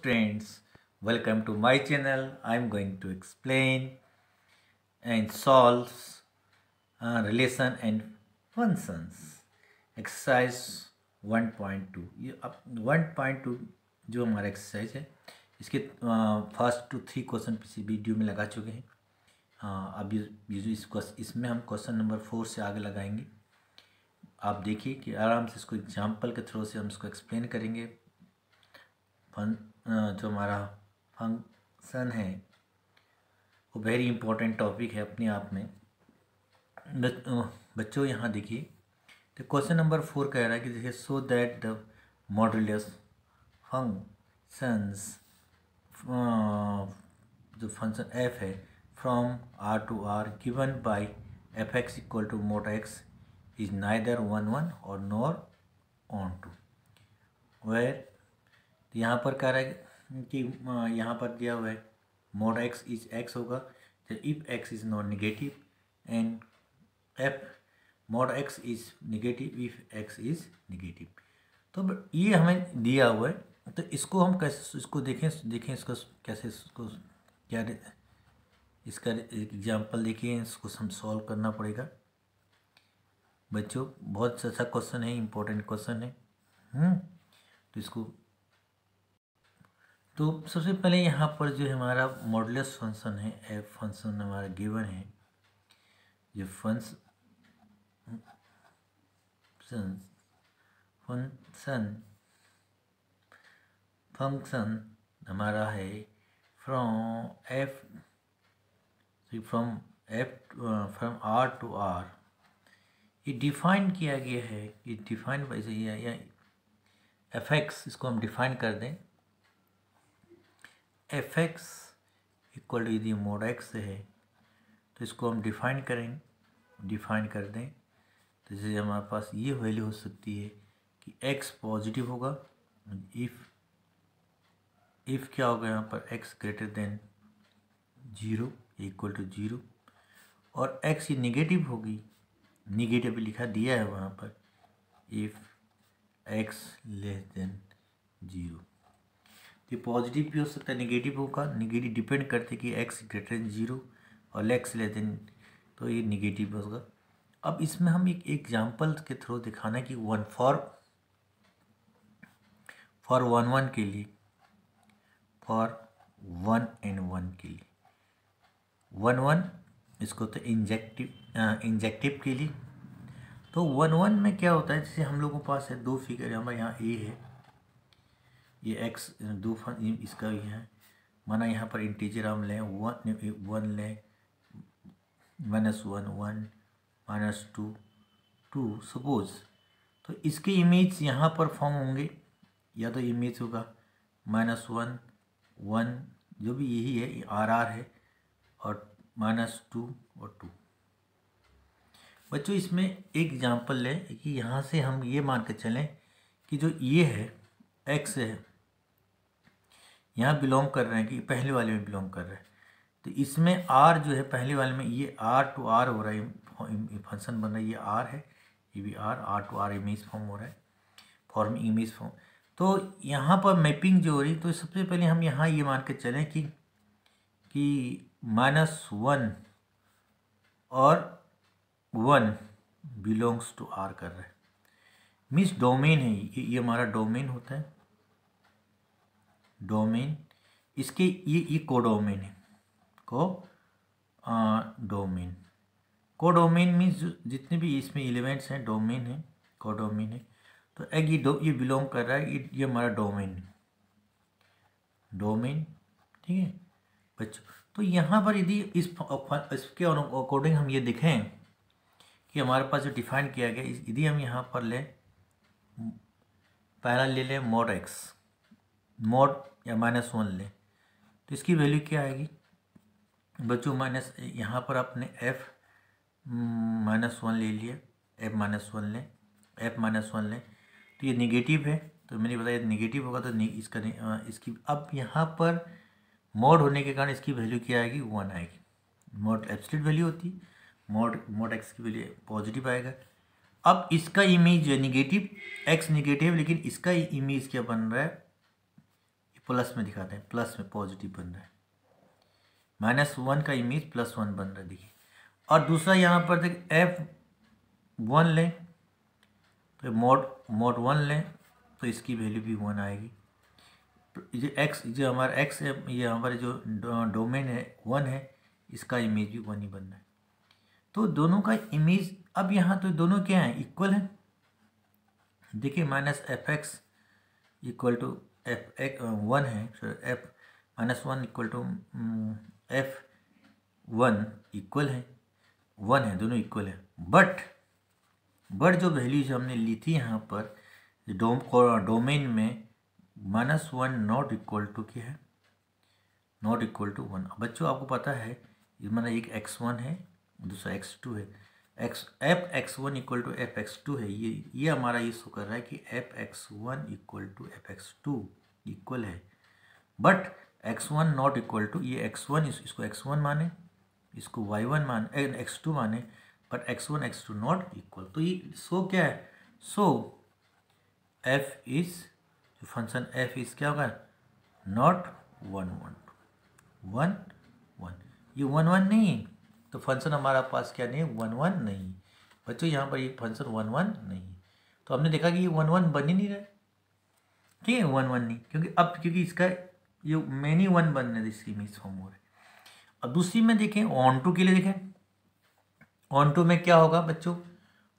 Friends, welcome to my channel. I'm going to explain and solve relation and functions exercise 1.2। ये अब 1.2 जो हमारा exercise है इसके फर्स्ट टू 3 क्वेश्चन पिछले वीडियो में लगा चुके हैं। अब ये जो इसमें हम क्वेश्चन नंबर 4 से आगे लगाएंगे। आप देखिए कि आराम से इसको एग्जाम्पल के थ्रू से हम इसको एक्सप्लेन करेंगे। जो हमारा फंक्शन है वो वेरी इंपॉर्टेंट टॉपिक है अपने आप में। बच्चों यहाँ देखिए, तो क्वेश्चन नंबर 4 कह रहा है कि देखिए so that the modulus functions जो फंक्शन एफ है from R to R given by F x equal to mod X is neither 1 और नॉर ऑन टू वेयर। तो यहाँ पर कह रहा है कि यहाँ पर दिया हुआ है मोड एक्स इज एक्स होगा तो if x is not negative and F mode X is negative if x is negative. तो ये हमें दिया हुआ है, तो इसको हम कैसे इसको देखें इसको कैसे इसको क्या इसका एग्जाम्पल देखिए, इसको हम सॉल्व करना पड़ेगा। बच्चों बहुत अच्छा क्वेश्चन है, इम्पोर्टेंट क्वेश्चन है। तो इसको तो सबसे पहले यहाँ पर जो हमारा मॉडुलस फंक्शन है एफ फंक्शन हमारा गिवन है। जो फंक्शन हमारा है फ्रॉम आर टू आर। ये डिफाइन किया गया है, ये डिफाइन वैसे ही है, या एफ एक्स इसको हम डिफाइन कर दें। एफ एक्स इक्वल टू यदि मोड एक्स है तो इसको हम डिफाइन कर दें। तो जैसे हमारे पास ये वैल्यू हो सकती है कि एक्स पॉजिटिव होगा इफ़ क्या होगा यहाँ पर X greater than 0 equal to 0, और एक्स ये निगेटिव होगी, निगेटिव लिखा दिया है वहाँ पर इफ़ एक्स लेस देन 0। तो पॉजिटिव भी हो सकता है, नेगेटिव होगा, नेगेटिव डिपेंड करते कि एक्स ग्रेटर देन 0 और एक्स लेस देन, तो ये नेगेटिव होगा। अब इसमें हम एक एग्जांपल के थ्रू दिखाना कि फॉर 1 के लिए, फॉर 1 and 1 के लिए 1 इसको तो इंजेक्टिव के लिए। तो 1 में क्या होता है, जैसे हम लोगों के पास है दो फिगर, हमारे यहाँ ए है, ये एक्स दो इसका भी है, माना यहाँ पर इंटीजर हम लें 1 लें, -1 -2 2 सपोज। तो इसके इमेज यहाँ पर फॉर्म होंगे, या तो इमेज होगा -1 1 जो भी यही है, आर है, और -2 और 2। बच्चों इसमें एक एग्जांपल लें कि यहाँ से हम ये मान के चलें कि जो ये है एक्स है, यहाँ बिलोंग कर रहे हैं कि पहले वाले में बिलोंग कर रहे हैं। तो इसमें आर जो है पहले वाले में ये आर टू आर हो रहा है, फंक्शन बन रहा है, ये आर है, ये भी R to R image form हो रहा है, फॉर्म इमेज फॉर्म। तो यहाँ पर मैपिंग जो हो रही, तो सबसे पहले हम यहाँ ये मान के चलें कि -1 और 1 बिलोंग्स टू आर कर रहे हैं, मीन्स डोमेन है, ये हमारा डोमेन होता है, डोमेन इसके ये कोडोमेन है, कोडोमेन मीन्स जितने भी इसमें एलिमेंट्स हैं डोमेन है, कोडोमेन है। तो एक ये बिलोंग कर रहा है, ये हमारा डोमेन, ठीक है बच्चों। तो यहाँ पर यदि इसके अकॉर्डिंग हम ये देखें कि हमारे पास जो डिफाइन किया गया, यदि हम यहाँ पर लें, पहला ले लें मोड एक्स, मोड या -1 लें, तो इसकी वैल्यू क्या आएगी बच्चों, यहाँ पर आपने f -1 ले लिया, f -1 लें, तो ये नेगेटिव है, तो मैंने बताया नेगेटिव होगा तो इसकी अब यहाँ पर मोड होने के कारण इसकी वैल्यू क्या आएगी, 1 आएगी। मोड एब्सोल्यूट वैल्यू होती, मोड एक्स की वैल्यू पॉजिटिव आएगा। अब इसका इमेज जो है निगेटिव, एक्स निगेटिव, लेकिन इसका इमेज क्या बन रहा है, प्लस में दिखाते हैं, प्लस में पॉजिटिव बन रहा है, -1 का इमेज +1 बन रहा है देखिए। और दूसरा यहाँ पर देखिए F1 लें तो mod 1 लें तो इसकी वैल्यू भी 1 आएगी। ये x जो हमारा x है, ये हमारे जो डोमेन है 1 है, इसका इमेज भी 1 ही बनना है। तो दोनों का इमेज अब यहाँ तो दोनों क्या हैं, इक्वल हैं। देखिए -fx इक्वल टू f1 है, -1 इक्वल टू f1 इक्वल है 1 है, दोनों इक्वल है। बट जो वैल्यूज हमने ली थी यहाँ पर डोमेन में -1 नॉट इक्वल टू क्या है, नॉट इक्वल टू 1। बच्चों आपको पता है ये मतलब एक x1 है दूसरा x2 है, fx1 इक्वल टू fx2 है, ये हमारा ये शो कर रहा है कि fx1 equal to fx2 equal है। But x1 not equal to, ये x1 इसको x1 माने, इसको y1 माने, x2 माने, but x1 x2 not equal. तो ये सो क्या है, सो f इज, जो फंक्शन f इज क्या होगा, नॉट 1 1 1, ये 1 1 नहीं, तो फंक्शन हमारा पास क्या नहीं है, 1 1 नहीं। बच्चों यहाँ पर ये फंक्शन 1 1 नहीं, तो हमने देखा कि ये 1 1 बन ही नहीं रहा है, ठीक है, 1 1 नहीं, क्योंकि इसका ये मैनी 1 बनने दे, इसकी इमेज फॉर्म हो रहा है। अब दूसरी में देखें ऑन टू के लिए, देखें ऑन टू में क्या होगा बच्चों,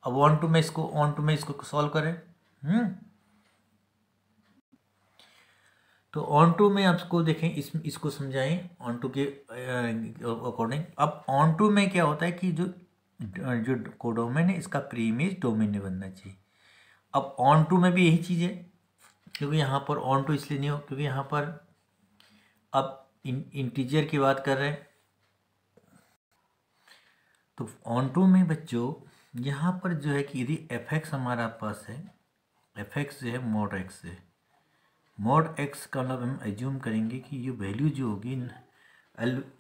अब ऑन टू में इसको सॉल्व करें। तो ऑन टू में आपको देखें, इसको समझाएं ऑन टू के अकॉर्डिंग। अब ऑन टू में क्या होता है कि जो कोडोमेन है इसका प्री इमेज डोमेन में बनना चाहिए। अब ऑन टू में भी यही चीज़ है, क्योंकि यहाँ पर ऑन टू इसलिए नहीं हो क्योंकि यहाँ पर अब इंटीजर की बात कर रहे हैं। तो ऑन टू में बच्चों यहाँ पर जो है कि यदि fx हमारा पास है, fx जो है mod x है, mod x का मतलब हम एज्यूम करेंगे कि ये वैल्यू जो होगी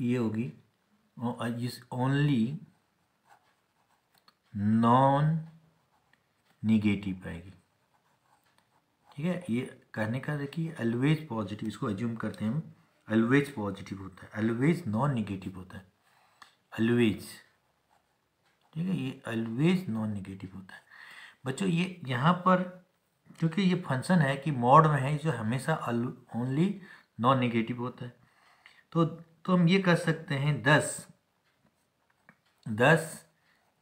ये होगी ओनली नॉन निगेटिव आएगी, ठीक है। ये कहने का देखिए ऑलवेज पॉजिटिव, इसको एज्यूम करते हैं हम, ऑलवेज पॉजिटिव होता है, ऑलवेज नॉन निगेटिव होता है, ऑलवेज, ठीक है, ये ऑलवेज नॉन निगेटिव होता है। बच्चों ये यहाँ पर क्योंकि ये फंक्शन है कि मॉड में है, जो हमेशा ओनली नॉन निगेटिव होता है, तो हम ये कर सकते हैं 10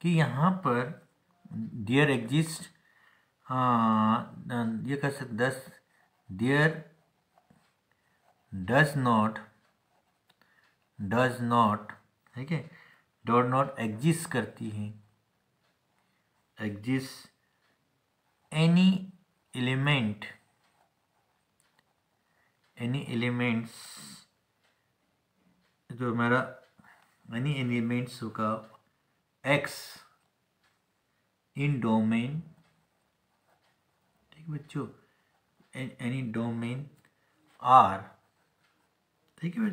कि यहाँ पर देयर एग्जिस्ट, ये कर सकते 10 देयर डज नॉट, ठीक है, डॉट नॉट एग्जिस्ट करती है, एग्जिस्ट एनी एलिमेंट्स जो हमारा एनी एलिमेंट्स होगा x इन डोमेन, ठीक है बच्चों, एनी डोमेन R, ठीक है।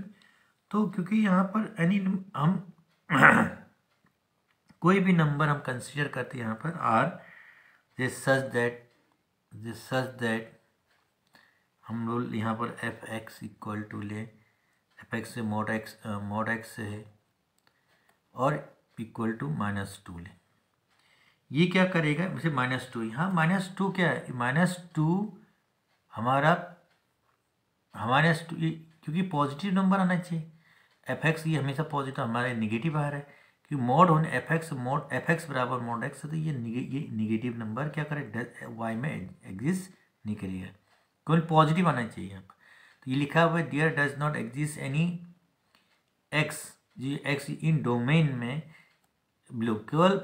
तो क्योंकि यहाँ पर एनी हम कोई भी नंबर हम कंसीडर करते हैं यहाँ पर R, दिस सच दैट हम लोग यहाँ पर fx इक्वल टू ले, fx से mod x है और इक्वल टू -2 ले। ये क्या करेगा, वैसे -2, यहाँ -2 क्या है, -2 हमारा क्योंकि पॉजिटिव नंबर आना चाहिए, fx ये हमेशा पॉजिटिव, हमारे निगेटिव आ रहा है कि मॉड होने fx बराबर mod x है, तो ये निगेटिव नंबर क्या करे, y में एग्जिस्ट नहीं करेगा, केवल पॉजिटिव आना चाहिए यहाँ पर। तो ये लिखा हुआ है there does not exist any x, ji x in domain में बिलो, केवल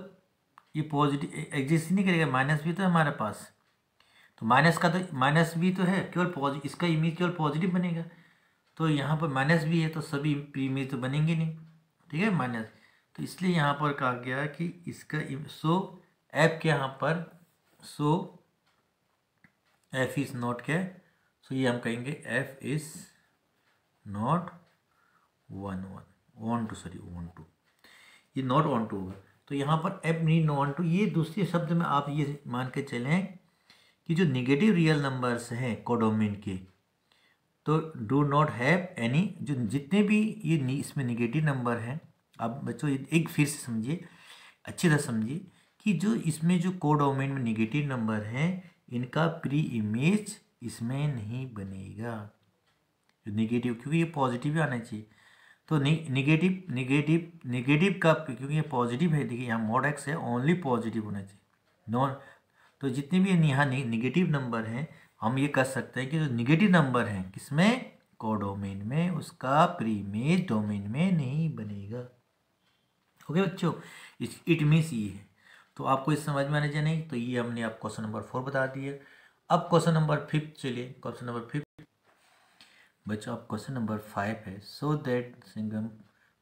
ये पॉजिटिव एग्जिस्ट नहीं करेगा, माइनस भी तो है हमारे पास, तो माइनस भी तो है, केवल इसका इमेज केवल पॉजिटिव बनेगा, तो यहाँ पर माइनस भी है तो सभी इमेज तो बनेंगे नहीं, ठीक है, माइनस। तो इसलिए यहाँ पर कहा गया कि इसका f के यहाँ पर f इज नॉट क्या, सो ये हम कहेंगे f इज नॉट 1 1, ये नॉट ऑन टू होगा। तो यहाँ पर f नहीं नॉन टू, ये दूसरे शब्द में आप ये मान के चलें कि जो निगेटिव रियल नंबर्स हैं कोडोमेन के, तो डू नॉट हैव एनी, जो जितने भी ये इसमें निगेटिव नंबर हैं, अब बच्चों एक फिर से समझिए, अच्छी तरह समझिए कि जो इसमें जो कोडोमेन में निगेटिव नंबर हैं इनका प्री इमेज इसमें नहीं बनेगा, जो निगेटिव, क्योंकि ये पॉजिटिव ही आना चाहिए। तो निगेटिव निगेटिव निगेटिव का, क्योंकि ये पॉजिटिव है, देखिए यहाँ मॉड एक्स है, ओनली पॉजिटिव होना चाहिए, नॉन। तो जितने भी यहाँ निगेटिव नंबर हैं हम ये कर सकते हैं कि जो निगेटिव नंबर हैं किसमें, कोडोमेन में, उसका प्री इमेज डोमेन में नहीं बनेगा। ओके बच्चों, इट मीन्स ये है। तो आपको इस समझ में आने चाहिए नहीं, तो ये हमने आप क्वेश्चन नंबर 4 बता दिए। अब क्वेश्चन नंबर 5 चलिए, क्वेश्चन नंबर 5 बच्चों, अब क्वेश्चन नंबर 5 है, so that signum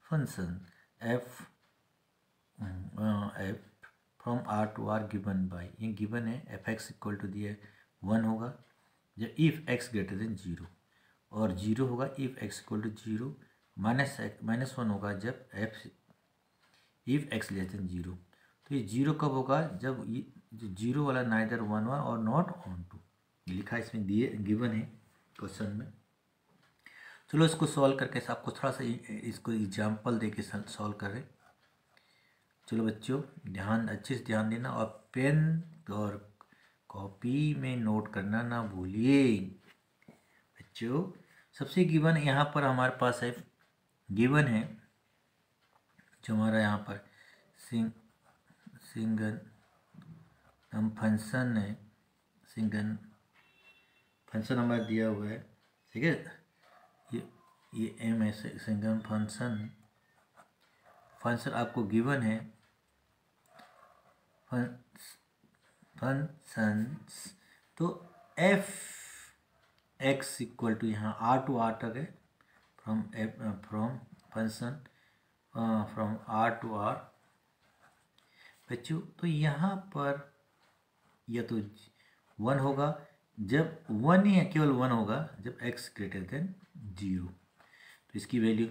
function f from R to R given by, ये गिवन है एफ एक्स इक्वल टू दिया 1 होगा जब इफ एक्स ग्रेटर देन 0, और 0 होगा इफ एक्स इक्वल टू 0, -1 होगा जब F if x less then 0। तो ये 0 कब होगा, जब ये जो 0 वाला नाइदर 1 1 और नॉट ऑन टू, लिखा इसमें दिए गिवन है क्वेश्चन में। चलो इसको सॉल्व करके आपको थोड़ा सा इसको एग्जाम्पल दे के सॉल्व करें। चलो बच्चों ध्यान, अच्छे से ध्यान देना, और पेन और कॉपी में नोट करना ना भूलिए बच्चों। सबसे गिवन यहाँ पर हमारे पास है, गिवन है जो हमारा यहाँ पर सिंगल हम फंक्शन है, सिंगल फंक्शन नंबर दिया हुआ है, ठीक है, ये एम है, सिंगल फंक्शन आपको गिवन है, फंक्शंस। तो एफ एक्स इक्वल टू यहाँ आर टू आर तक है, from function from R to R बच्चों। तो यहाँ पर या तो 1 होगा, जब 1 ही केवल 1 होगा जब एक्स ग्रेटर देन 0, तो इसकी वैल्यू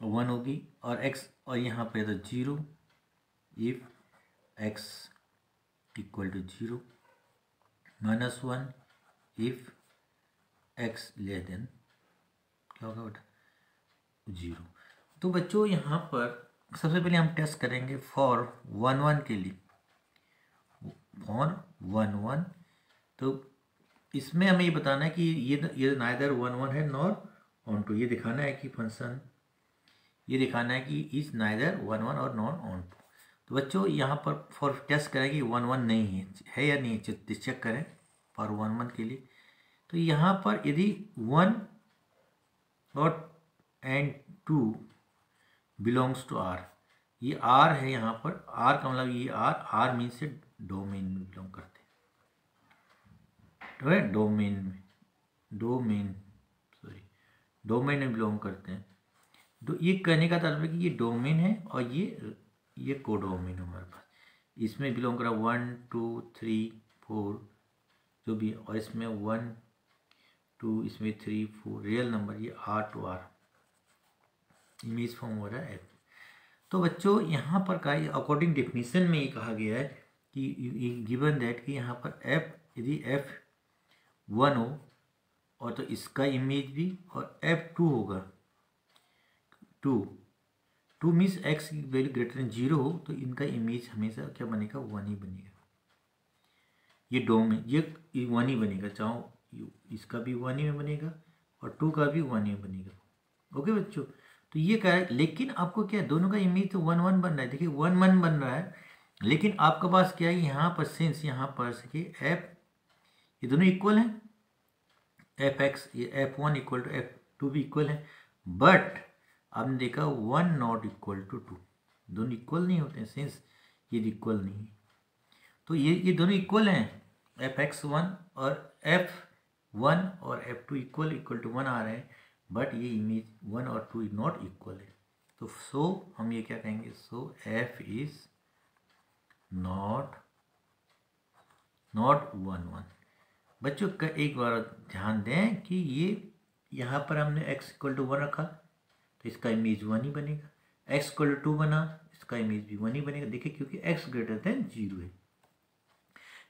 1 होगी, और एक्स, और यहाँ पे तो 0 if x equal to 0, -1 if x less than, क्या होगा बेटा, 0। तो बच्चों यहाँ पर सबसे पहले हम टेस्ट करेंगे फॉर 1 1 के लिए, फॉर 1 1। तो इसमें हमें ये बताना है कि ये नाइदर 1 1 है नॉर ऑन टू, ये दिखाना है कि फंक्शन, ये दिखाना है कि इज नाइदर 1 1 और नॉन ऑन टू। तो बच्चों यहाँ पर फॉर टेस्ट करें कि 1 1 नहीं है या नहीं, चेक करें फॉर 1 1 के लिए। तो यहाँ पर यदि 1 और एंड 2 बिलोंग्स टू आर, ये आर है, यहाँ पर आर का मतलब ये आर मीन से डोमेन में बिलोंग करते हैं, तो है डोमेन में बिलोंग करते हैं। तो ये कहने का तात्पर्य कि ये डोमेन है और ये कोडोमेन हमारे पास, इसमें बिलोंग करा 1 2 3 4 जो भी, और इसमें 1 2 इसमें 3 4 रियल नंबर, ये R to R image form हो रहा है एफ। तो बच्चों यहाँ पर का अकॉर्डिंग डेफिनेशन में ये कहा गया है कि गिवन दैट कि यहाँ पर एफ, यदि एफ 1 हो और तो इसका इमेज भी, और एफ 2 होगा, 2 मीन्स एक्स की वैल्यू ग्रेटर देन 0 हो, तो इनका इमेज हमेशा क्या बनेगा, 1 ही बनेगा। ये डोमेन ये 1 ही बनेगा, चाहो इसका भी 1 ही बनेगा और 2 का भी 1 ही बनेगा। ओके बच्चों, तो ये क्या है, लेकिन आपको क्या है, दोनों का इमेज तो 1 1 बन रहा है, देखिए 1 1 बन रहा है, लेकिन आपके पास क्या है यहाँ पर, सिंस यहाँ पर सके एफ, ये दोनों इक्वल हैं, एफ एक्स, ये एफ 1 इक्वल टू एफ 2 भी इक्वल है, बट आपने देखा 1 नॉट इक्वल टू 2, दोनों इक्वल नहीं होते हैं, सिंस ये इक्वल नहीं है। तो ये दोनों इक्वल हैं, एफ एक्स 1 और एफ 1 और एफ 2 इक्वल टू 1 आ रहे हैं, बट ये इमेज 1 और 2 नॉट इक्वल है। तो सो हम ये क्या कहेंगे, सो एफ इज नॉट 1 1। बच्चों का एक बार ध्यान दें कि ये यहाँ पर हमने x इक्वल टू 1 रखा, तो इसका इमेज 1 ही बनेगा, x इक्वल टू 2 बना, इसका इमेज भी 1 ही बनेगा, देखिए क्योंकि x ग्रेटर देन 0 है।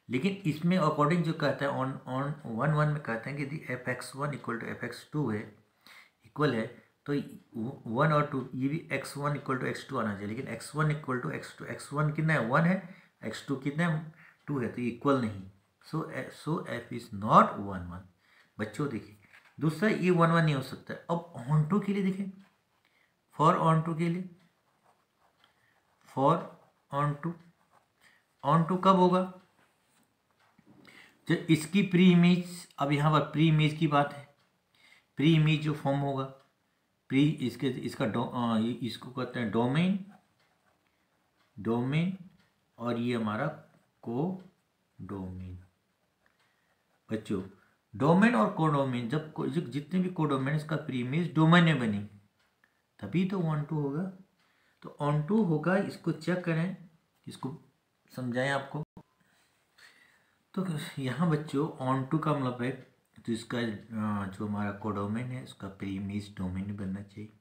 लेकिन इसमें अकॉर्डिंग जो कहता है ऑन ऑन 1 1 में कहते हैं कि यदि fx1 इक्वल टू fx2 है इक्वल है तो 1 और 2 ये भी x1 इक्वल टू x2 आना चाहिए, लेकिन x1 equal to x2, x1 कितना है 1 है, x2 कितना है 2 है, तो ये इक्वल नहीं। सो f इज नॉट 1 1। बच्चों देखिए दूसरा ये 1 1 नहीं हो सकता। अब ऑन टू के लिए देखें, फॉर ऑन टू के लिए, फॉर ऑन टू कब होगा जब इसकी प्री इमेज, अब यहाँ पर प्री इमेज की बात है, प्री इमेज जो फॉर्म होगा प्री इसका इसको कहते हैं डोमेन, डोमेन और ये हमारा को डोमेन। बच्चों डोमेन और कोडोमेन जब जितने भी कोडोमेन इसका प्री इमेज डोमेन में बनी तभी तो ऑन टू होगा। तो ऑन टू होगा, इसको चेक करें, इसको समझाएं आपको। तो यहाँ बच्चों ऑन टू का मतलब है तो इसका जो हमारा कोडोमेन है उसका प्री इमेज डोमेन में बनना चाहिए।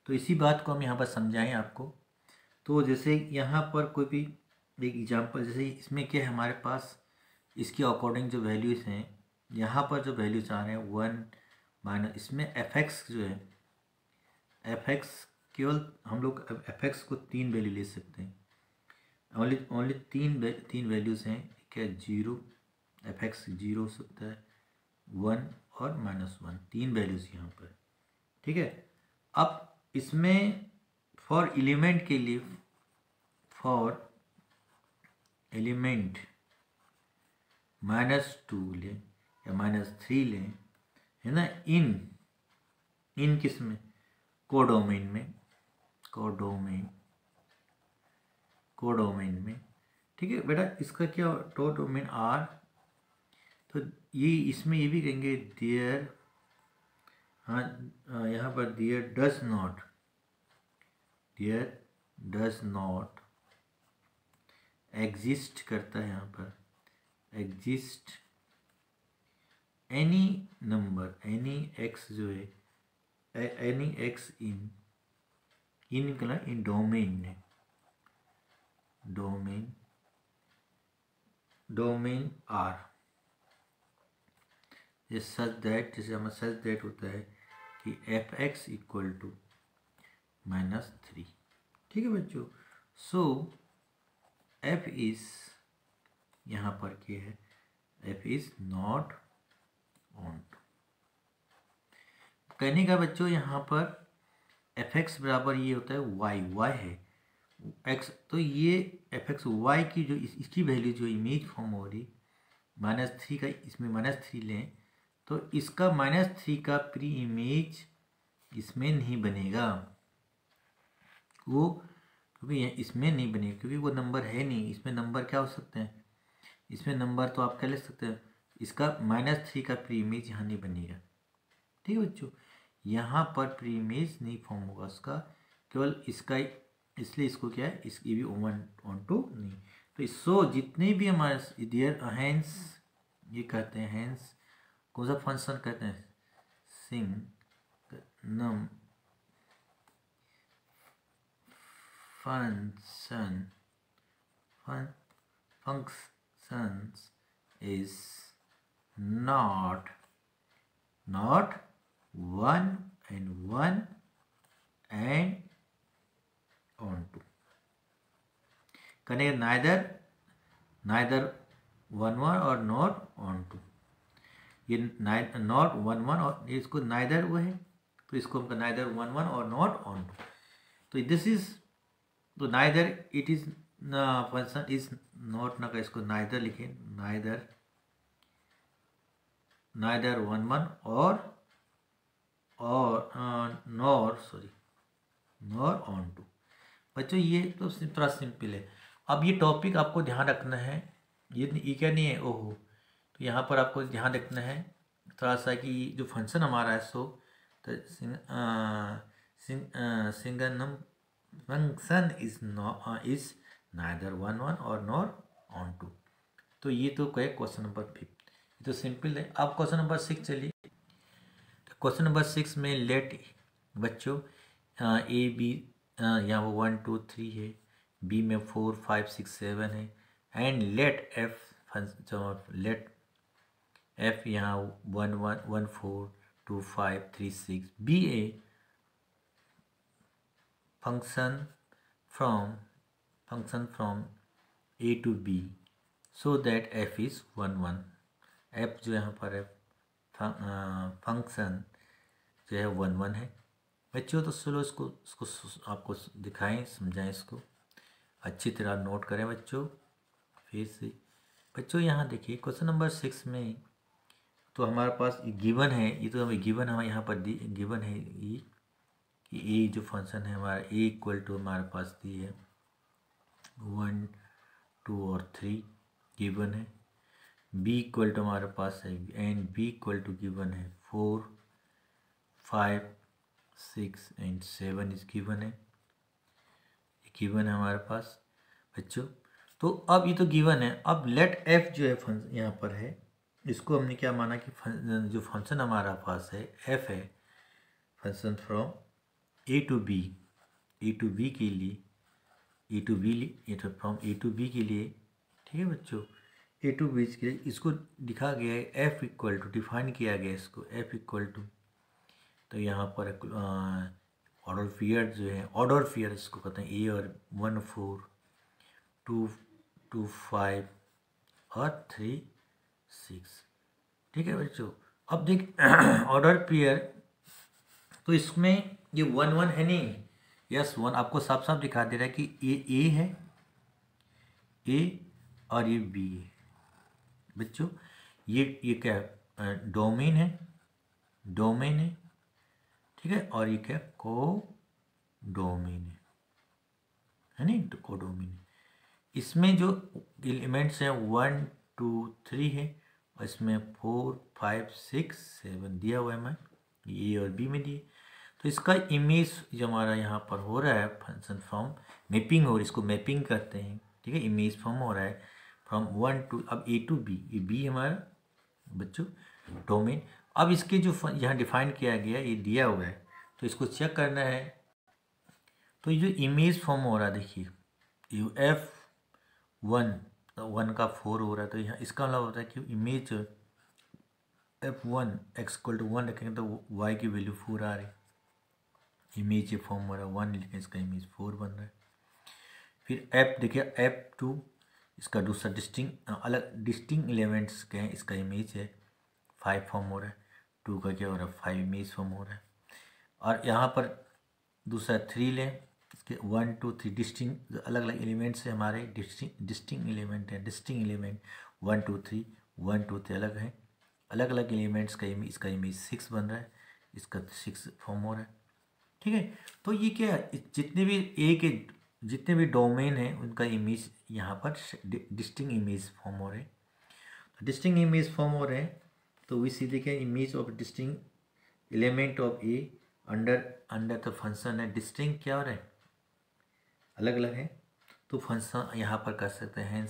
तो इसी बात को हम यहाँ पर समझाएं आपको। तो जैसे यहाँ पर कोई भी एक एग्जांपल, जैसे इसमें क्या है हमारे पास इसके अकॉर्डिंग जो वैल्यूज़ हैं, यहाँ पर जो वैल्यूज आ रहे हैं 1 माइनस, इसमें fx जो है fx केवल हम लोग fx को 3 वैल्यू ले सकते हैं, ओनली तीन वैल्यूज़ हैं। क्या 0, fx 0 हो सकता है, 1 और -1, 3 वैल्यूज़ यहाँ पर, ठीक है। अब इसमें फॉर एलिमेंट के लिए, फॉर एलिमेंट -2 लें या -3 लें, है ना, इन किस में, कोडोमेन में, कोडोमेन में, ठीक है बेटा। इसका क्या टो डोमेन आर, तो ये इसमें ये भी कहेंगे देयर, हाँ यहाँ पर देयर डज नॉट एग्जिस्ट करता है, यहाँ पर exist any number, any x जो है, एनी एक्स इन इन डोमेन है, डोमेन आर, सच दैट, जैसे हमारा सच दैट होता है कि fx इक्वल टू -3, ठीक है बच्चों। सो f इज, यहाँ पर क्या है, f is not onto. कहने का बच्चों यहाँ पर fx बराबर ये होता है y है x, तो ये fx y की जो इसकी वैल्यू जो इमेज फॉर्म हो रही -3 का, इसमें -3 लें तो इसका -3 का प्री इमेज इसमें नहीं बनेगा, वो क्योंकि इसमें नहीं बनेगा क्योंकि वो नंबर है नहीं। इसमें नंबर क्या हो सकते हैं, इसमें नंबर तो आप क्या ले सकते हैं, इसका -3 का प्री इमेज यहाँ नहीं बनेगा, ठीक है बच्चों। यहाँ पर प्री इमेज नहीं फॉर्म होगा उसका, केवल इसका, इसलिए इसको क्या है, इसकी भी ऑन टू नहीं। तो सो जितने भी हमारे डियर हैंस, ये कहते हैं हैंस, कौन सा फंक्शन कहते हैं, सिंगनम functions is not 1 and 1 and on 2, connect neither 1 1 और नॉट ऑन 2। ये नॉट 1 1 और इसको नाइदर वो है, तो इसको हम नाइदर 1 1 और नॉट ऑन 2। तो दिस इज, तो neither it is function is not ना का, इसको नाइदर लिखें, नाइदर 1 1 और नॉर ऑन 2। बच्चों ये तो थोड़ा सिंपल है। अब ये टॉपिक आपको ध्यान रखना है, ये क्या नहीं है ओहो, तो यहाँ पर आपको ध्यान रखना है थोड़ा सा कि जो फंक्शन हमारा है सो तो सिंगल फंक्शन इज नाइदर 1 1 और नॉर ऑन 2। तो ये तो क्या क्वेश्चन नंबर 5, ये तो सिंपल है। अब क्वेश्चन नंबर 6 चलिए। तो क्वेश्चन नंबर 6 में लेट बच्चों ए बी, यहाँ वो 1 2 3 है, बी में 4 5 6 7 है, and let f let f यहाँ 1,1,1,4,2,5,3,6 be a function from A to B so that f is 1,1। F जो यहाँ पर है फंक्शन जो है 1,1 है बच्चों। तो चलो इसको आपको दिखाएं, समझाएं, इसको अच्छी तरह नोट करें बच्चों। फिर से बच्चों यहाँ देखिए क्वेश्चन नंबर 6 में तो हमारे पास गिवन है, ये तो हमें गिवन हमें यहाँ पर दी गिवन है ये कि ए जो फंक्शन है हमारा ए इक्वल टू हमारे पास दी है 1, 2 और 3 गिवन है। बी इक्वल टू हमारे पास है and B equal to given है 4, 5, 6 एंड 7 इज गिवन है, गिवन है हमारे पास बच्चों। तो अब ये तो गिवन है, अब लेट एफ जो है फंक्शन यहाँ पर है, इसको हमने क्या माना कि जो फंक्शन हमारा पास है एफ है function from A to B के लिए फ्रॉम ए टू बी के लिए, ठीक है बच्चों। ए टू बी के लिए इसको लिखा गया है एफ इक्वल टू, डिफाइन किया गया है इसको एफ इक्वल टू, तो यहाँ पर ऑर्डर पीरियड जो है ऑर्डर पीरियड इसको कहते हैं ए और 1, 4, 2, 2, 5 और 3, 6, ठीक है बच्चों। अब देख ऑर्डर पेयर तो इसमें ये 1,1 है नहीं, यस 1 आपको साफ साफ दिखा दे रहा है कि ये ए है, ए और ये बी है बच्चों। ये क्या है डोमेन है, ठीक है, और ये क्या को डोमेन है नहीं, तो को डोमेन है। इसमें जो एलिमेंट्स हैं 1, 2, 3 है और इसमें 4, 5, 6, 7 दिया हुआ है मैं ए और बी में दिए। तो इसका इमेज जो हमारा यहाँ पर हो रहा है फंक्शन फ्रॉम मैपिंग हो, इसको मैपिंग करते हैं, ठीक है। इमेज फॉर्म हो रहा है फ्रॉम 1 टू अब ए टू बी, ये बी हमारा बच्चों डोमेन। अब इसके जो यहाँ डिफाइन किया गया ये दिया हुआ है, तो इसको चेक करना है। तो ये जो इमेज फॉर्म हो रहा है देखिए यू एफ 1 का 4 हो रहा है, तो यहाँ इसका मतलब होता है कि image f1 x equal to 1 रखेंगे तो y की वैल्यू 4 आ रही, इमेज ये फॉर्म हो रहा है 1 लिखें, इसका इमेज 4 बन रहा है। फिर f देखिए f2 इसका दूसरा डिस्टिंग एलिमेंट्स के हैं, इसका इमेज है 5 फॉर्म हो रहा है, 2 का क्या हो रहा है 5 इमेज फॉर्म हो रहा है। और यहाँ पर दूसरा 3 लें, इसके 1, 2, 3 डिस्टिंग अलग अलग एलिमेंट्स है हमारे, डिस्टिंग एलिमेंट है, डिस्टिंग एलिमेंट 1, 2, 3 1, 2, 3 अलग है, अलग अलग एलिमेंट्स का इसका इमेज 6 बन रहा है, इसका 6 फॉर्म हो रहा है, ठीक है। तो ये क्या है जितने भी ए के जितने भी डोमेन हैं उनका इमेज यहाँ पर डिस्टिंग इमेज फॉर्म हो रहे हैं। तो डिस्टिंग इमेज फॉर्म हो रहे हैं तो वी सी देखें image of distinct element of A under the function है डिस्टिंग क्या हो रहा है अलग अलग है, तो फंक्शन यहाँ पर कर सकते हैं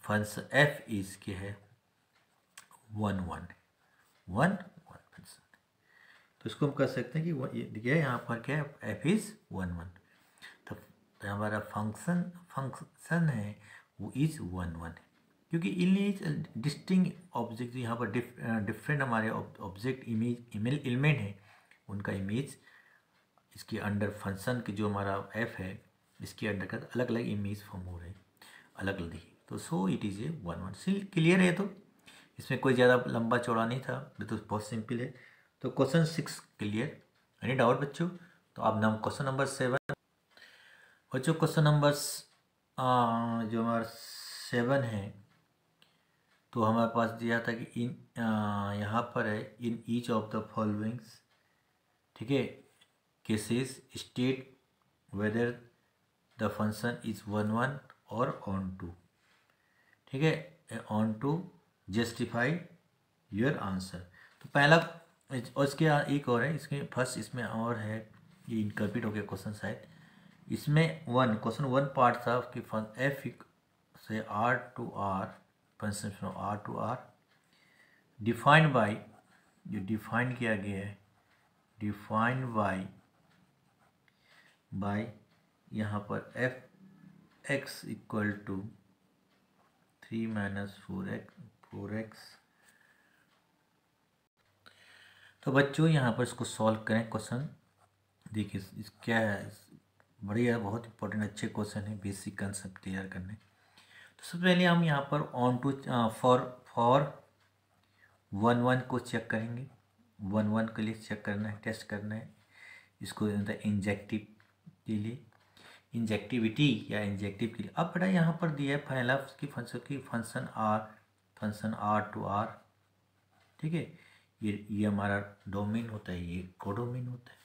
फंक्शन एफ इज के है 1, 1 फंक्शन, तो इसको हम कर सकते हैं कि देखिए यहाँ पर क्या है एफ इज 1, 1, तो हमारा फंक्शन है वो इज 1, 1 है, क्योंकि इमेज डिस्टिंग ऑब्जेक्ट यहाँ पर डिफरेंट हमारे ऑब्जेक्ट इमेज एलिमेंट है उनका इमेज इसके अंडर फंक्शन के जो हमारा एफ है इसके अंडर का अलग अलग इमेज फॉर्म हो रहे हैं अलग अलग देखिए, तो सो इट इज़ ए 1, 1 सिल क्लियर है। तो इसमें कोई ज़्यादा लंबा चौड़ा नहीं था, तो बहुत सिंपल है। तो क्वेश्चन 6 क्लियर, एनी डाउट बच्चों? तो अब नाम क्वेश्चन नंबर 7 बच्चों, क्वेश्चन नंबर जो हमारा 7 है तो हमारे पास दिया था कि यहाँ पर है in each of the followings, ठीक है, cases state whether the function is 1, 1 और ऑन टू, ठीक है, onto justify your answer. तो पहला और इसके एक और है, इसके फर्स्ट इसमें और है ये इनकम्प्लीट हो गया क्वेश्चन शायद, इसमें क्वेश्चन 1 पार्ट था कि एफ से R to R function from R to R defined by, जो डिफाइन किया गया है डिफाइंड बाय यहाँ पर f x equal to 3 minus 4x। तो बच्चों यहाँ पर इसको सॉल्व करें क्वेश्चन। देखिए इस क्या है, बढ़िया, बहुत इंपॉर्टेंट अच्छे क्वेश्चन है, बेसिक कंसेप्ट क्लियर करने। तो सबसे पहले हम यहाँ पर ऑन टू फॉर 1 1 को चेक करेंगे। 1 1 के लिए चेक करना है, टेस्ट करना है इसको इंजेक्टिव के लिए, इंजेक्टिविटी या इंजेक्टिव के लिए। अब बेटा यहाँ पर दिया है पहला की फंक्शन आर टू आर, ठीक है। ये हमारा डोमेन होता है, ये कोडोमेन होता है।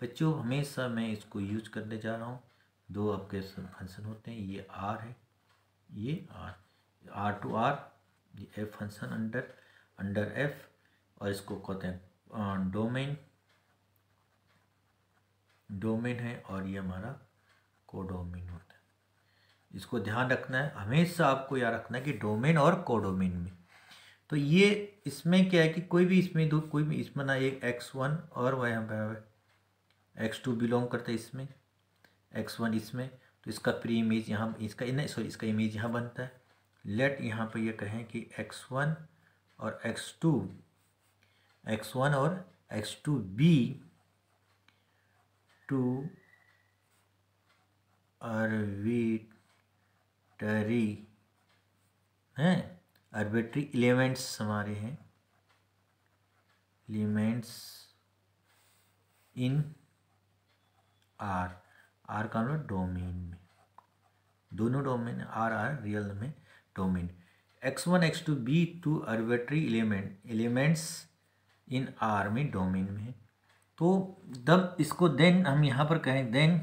बच्चों हमेशा मैं इसको यूज करने जा रहा हूँ। दो आपके फंक्शन होते हैं, ये आर है, ये आर टू आर, ये एफ फंक्शन अंडर एफ, और इसको कहते हैं डोमेन है, और ये हमारा कोडोमेन होता है। इसको ध्यान रखना है, हमेशा आपको याद रखना है कि डोमेन और कोडोमेन में। तो ये इसमें क्या है कि कोई भी इसमें दो, कोई भी इसमें ना एक x1 और वह x2 बिलोंग करता है इसमें, x1 इसमें, तो इसका प्री इमेज यहाँ, इसका इमेज यहाँ बनता है। लेट यहाँ पे ये कहें कि x1 और x2 बी टू आर्बिट्ररी हैं, आर्बिट्री एलिमेंट्स हमारे हैं, एलिमेंट्स इन आर का मतलब डोमेन में, दोनों डोमेन आर रियल में domain. x1 x2 be two arbitrary elements in R में डोमेन में है। तो जब इसको देन हम यहाँ पर कहें देन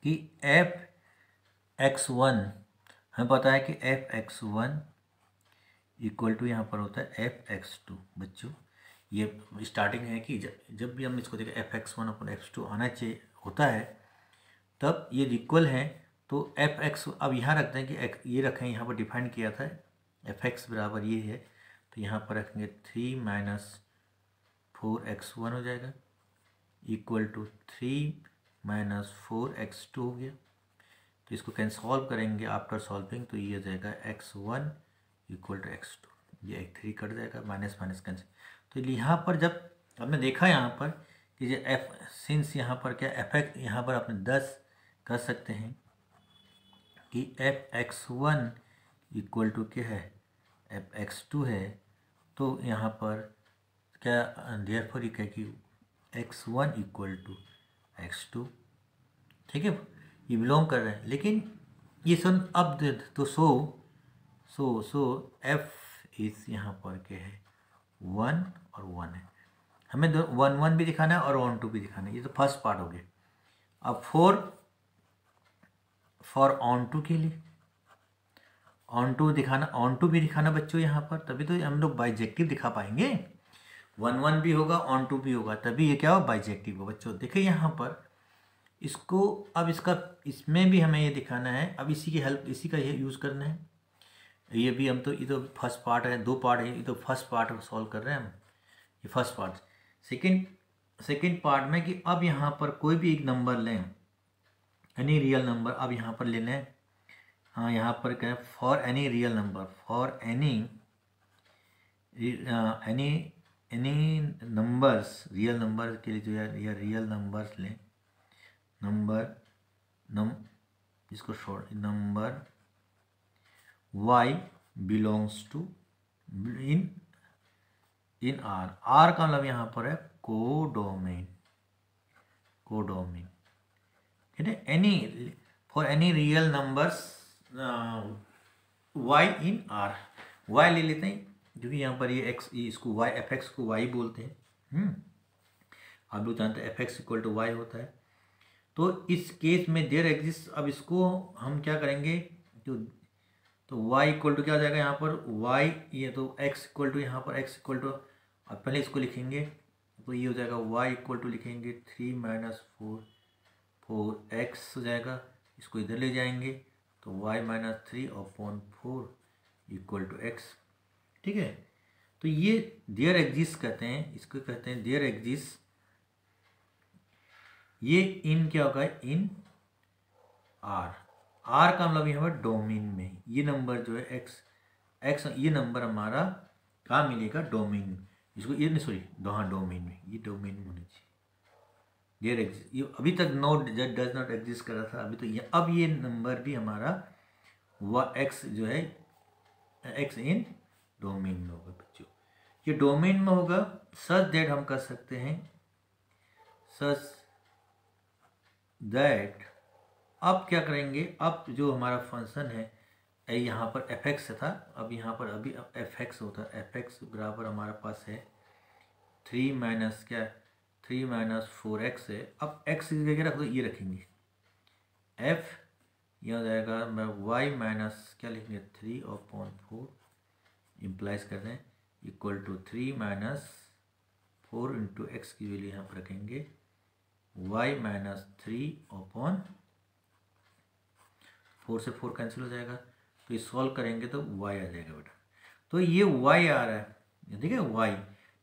कि f(x1) हमें पता है कि f(x1) इक्वल टू यहाँ पर होता है f(x2)। बच्चों ये स्टार्टिंग है कि जब भी हम इसको देखें f(x1) अपन x2 आना चाहिए होता है, तब ये इक्वल है। तो f(x) अब यहाँ रखते हैं कि ये रखें, यहाँ पर डिफाइन किया था f(x) बराबर ये है, तो यहाँ पर रखेंगे 3 माइनस 4x1 हो जाएगा, इक्वल टू 3 माइनस 4x2 हो गया। तो इसको कैन सॉल्व करेंगे आफ्टर सॉल्विंग, तो ये हो जाएगा x1 इक्वल टू x2, ये 3 कट जाएगा, माइनस माइनस कैंसिल। तो यहाँ पर जब आपने देखा यहाँ पर कि जो सिंस यहाँ पर क्या f(x) यहाँ पर आपने 10 कर सकते हैं कि f(x1) इक्वल टू क्या है, f(x2) है। तो यहाँ पर क्या देयरफॉर क्या कि x1 इक्वल टू x2, ठीक है, ये बिलोंग कर रहे हैं। लेकिन ये सुन अब तो सो f इस यहाँ पर क्या है 1 और 1 है, हमें 1 1 भी दिखाना है और 1 2 भी दिखाना है। ये तो फर्स्ट पार्ट हो गया। अब फॉर ऑन टू के लिए ऑन टू भी दिखाना बच्चों यहाँ पर, तभी तो हम लोग बाइजेक्टिव दिखा पाएंगे। 1 1 भी होगा, ऑन टू भी होगा, तभी ये क्या हो बाइजेक्टिव हो। बच्चों देखिए यहाँ पर इसको, अब इसमें भी हमें ये दिखाना है। अब इसी की हेल्प, इसी का ये यूज़ करना है। ये भी हम तो, ये तो फर्स्ट पार्ट है, 2 पार्ट है, ये तो फर्स्ट पार्ट सॉल्व कर रहे हैं हम, ये फर्स्ट पार्ट। सेकेंड पार्ट में कि अब यहाँ पर कोई भी एक नंबर लें, एनी रियल नंबर, अब यहाँ पर ले लें। हाँ यहाँ पर क्या है, for any real number, for any numbers, real number के लिए जो है रियल नंबर्स लें, इसको short number y belongs to in R का मतलब यहाँ पर है कोडोमेन, ठीक है। Any for any real numbers y in R, y ले लेते हैं क्योंकि यहाँ पर ये x, इसको y f(x) को y बोलते हैं। आप लोग जानते हैं f(x) इक्वल टू y होता है। तो इस केस में देयर एग्जिस्ट, अब इसको हम क्या करेंगे, तो y इक्वल टू क्या हो जाएगा यहाँ पर y, ये तो x इक्वल टू यहाँ पर x इक्वल टू, अब पहले इसको लिखेंगे तो ये हो जाएगा y इक्वल टू लिखेंगे 3 माइनस 4x हो जाएगा, इसको इधर ले जाएंगे तो y minus 3 upon 4 equal to x, ठीक है। तो ये देयर एग्जिस्ट कहते हैं, इसको कहते हैं देयर एग्जिस्ट। ये इन क्या होगा, इन आर, आर का मतलब यहाँ पर डोमेन में, ये नंबर जो है एक्स ये नंबर हमारा कहाँ मिलेगा, डोमेन में। इसको ये नहीं, सॉरी, हाँ डोमेन में, ये डोमेन में होनी चाहिए। देयर एग्जिस्ट, ये अभी तक नोट डज नॉट एग्जिस्ट कर रहा था, अभी तो ये, अब ये नंबर भी हमारा एक्स जो है एक्स इन डोमेन में होगा बच्चों। ये डोमेन में होगा सच दैट हम कर सकते हैं, सच दैट, अब क्या करेंगे, अब जो हमारा फंक्शन है यहाँ पर एफ एक्स था, अब यहाँ पर अभी एफ एक्स होता है, एफ एक्स बराबर हमारा पास है 3 माइनस क्या, 3 माइनस 4x है। अब x की जगह रख दो, ये रखेंगे f, यह हो जाएगा मैं y माइनस क्या लिखेंगे 3/4 इम्प्लाइज कर रहे हैं equal to 3 minus 4 into x की वैल्यू यहाँ पर रखेंगे y माइनस 3/4 से 4 कैंसिल हो जाएगा, तो ये सॉल्व करेंगे तो y आ जाएगा बेटा। तो ये y आ रहा है, ठीक है y,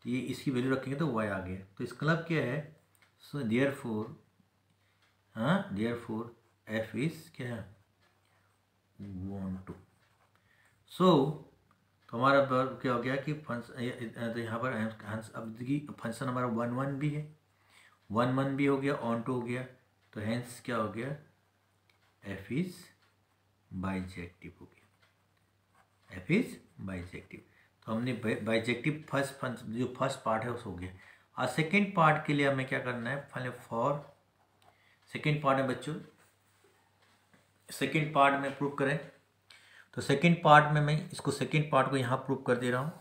तो ये इसकी वैल्यू रखेंगे तो y आ गया। तो इसका मतलब क्या है, सो देयरफॉर, हाँ देयरफॉर f इज क्या है 1 2। सो तो हमारा क्या हो गया कि फंक्शन, तो यहाँ पर अब देखिए फंक्शन हमारा 1 1 भी है, 1 1 भी हो गया, ऑन टू हो गया, तो हेंस क्या हो गया, f इज बाइजेक्टिव हो गया, f इज बाइजेक्टिव। तो हमने बाइजेक्टिव जो फर्स्ट पार्ट है उस हो गया। और सेकेंड पार्ट के लिए हमें क्या करना है, पहले फॉर सेकेंड पार्ट है बच्चों, सेकेंड पार्ट में प्रूव करें। तो सेकेंड पार्ट में मैं इसको सेकेंड पार्ट को यहाँ प्रूव कर दे रहा हूँ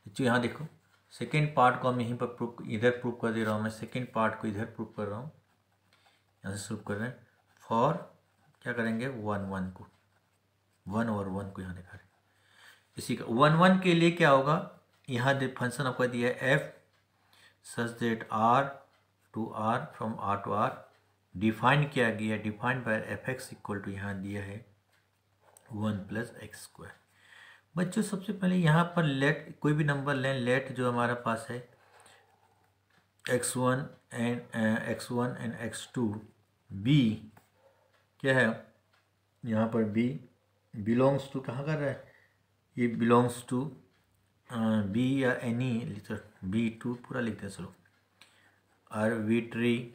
बच्चों, यहाँ देखो सेकेंड पार्ट को हम यहीं पर प्रूव, इधर प्रूव कर दे रहा हूँ मैं, सेकेंड पार्ट को इधर प्रूव कर रहा हूँ, यहाँ से प्रूव कर रहे हैं। फॉर क्या करेंगे 1 1 को, 1 और 1 को यहाँ दिखा रहे हैं, इसी का 1 1 के लिए क्या होगा, यहाँ फंक्शन आपको दिया है f such that r to r from r to r define किया गया, defined by F x equal to यहाँ दिया है 1 प्लस एक्स स्क्वायर। बच्चों सबसे पहले यहाँ पर लेट कोई भी नंबर लें, लेट जो हमारा पास है x1 एंड x2 b क्या है, यहाँ पर b बिलोंग्स टू कहाँ कर रहा है, ये बिलोंग्स टू b या एनी, b2 पूरा लिखते हैं चलो, आर्बिट्री